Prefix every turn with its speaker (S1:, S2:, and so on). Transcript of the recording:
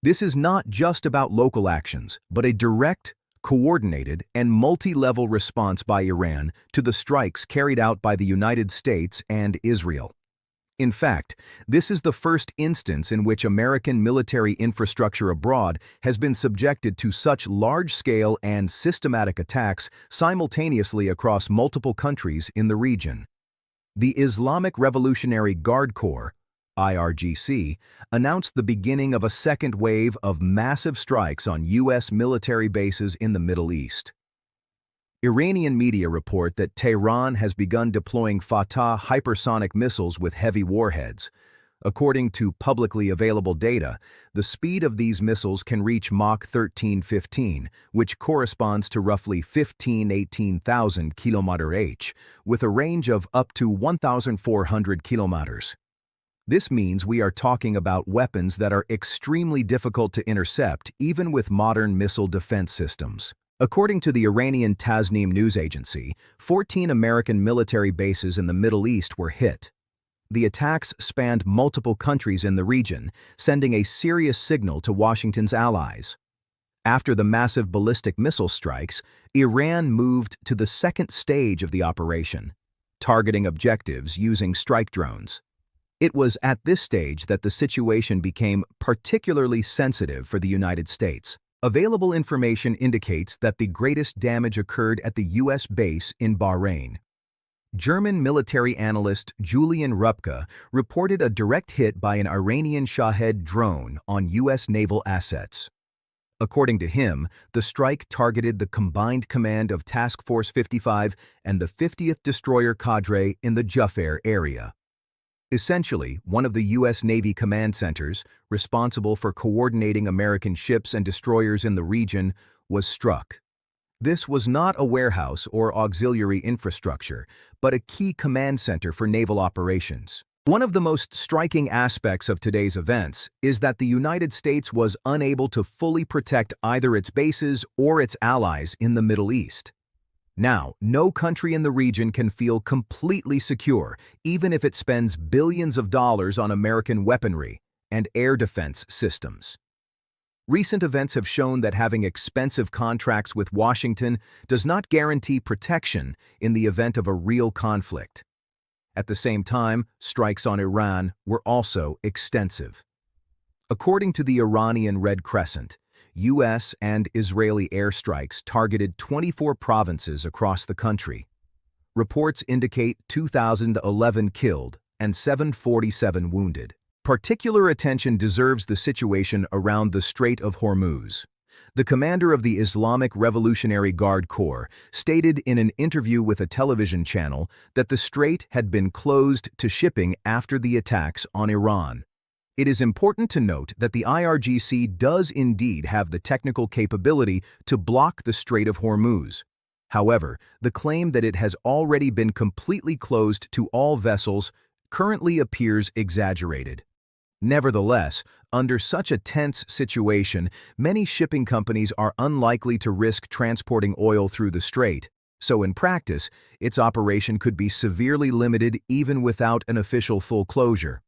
S1: This is not just about local actions, but a direct, coordinated, and multi-level response by Iran to the strikes carried out by the United States and Israel. In fact, this is the first instance in which American military infrastructure abroad has been subjected to such large-scale and systematic attacks simultaneously across multiple countries in the region. The Islamic Revolutionary Guard Corps, IRGC, announced the beginning of a second wave of massive strikes on U.S. military bases in the Middle East. Iranian media report that Tehran has begun deploying Fatah hypersonic missiles with heavy warheads. According to publicly available data, the speed of these missiles can reach Mach 13-15, which corresponds to roughly 18,000 km/h, with a range of up to 1,400 kilometers. This means we are talking about weapons that are extremely difficult to intercept even with modern missile defense systems. According to the Iranian Tasnim news agency, 14 American military bases in the Middle East were hit. The attacks spanned multiple countries in the region, sending a serious signal to Washington's allies. After the massive ballistic missile strikes, Iran moved to the second stage of the operation, targeting objectives using strike drones. It was at this stage that the situation became particularly sensitive for the United States. Available information indicates that the greatest damage occurred at the U.S. base in Bahrain. German military analyst Julian Rupke reported a direct hit by an Iranian Shahed drone on U.S. naval assets. According to him, the strike targeted the combined command of Task Force 55 and the 50th Destroyer Cadre in the Juffair area. Essentially, one of the U.S. Navy command centers, responsible for coordinating American ships and destroyers in the region, was struck. This was not a warehouse or auxiliary infrastructure, but a key command center for naval operations. One of the most striking aspects of today's events is that the United States was unable to fully protect either its bases or its allies in the Middle East. Now, no country in the region can feel completely secure, even if it spends billions of dollars on American weaponry and air defense systems. Recent events have shown that having expensive contracts with Washington does not guarantee protection in the event of a real conflict. At the same time, strikes on Iran were also extensive. According to the Iranian Red Crescent, U.S. and Israeli airstrikes targeted 24 provinces across the country. Reports indicate 2,011 killed and 747 wounded. Particular attention deserves the situation around the Strait of Hormuz. The commander of the Islamic Revolutionary Guard Corps stated in an interview with a television channel that the strait had been closed to shipping after the attacks on Iran. It is important to note that the IRGC does indeed have the technical capability to block the Strait of Hormuz. However, the claim that it has already been completely closed to all vessels currently appears exaggerated. Nevertheless, under such a tense situation, many shipping companies are unlikely to risk transporting oil through the strait, so in practice, its operation could be severely limited even without an official full closure.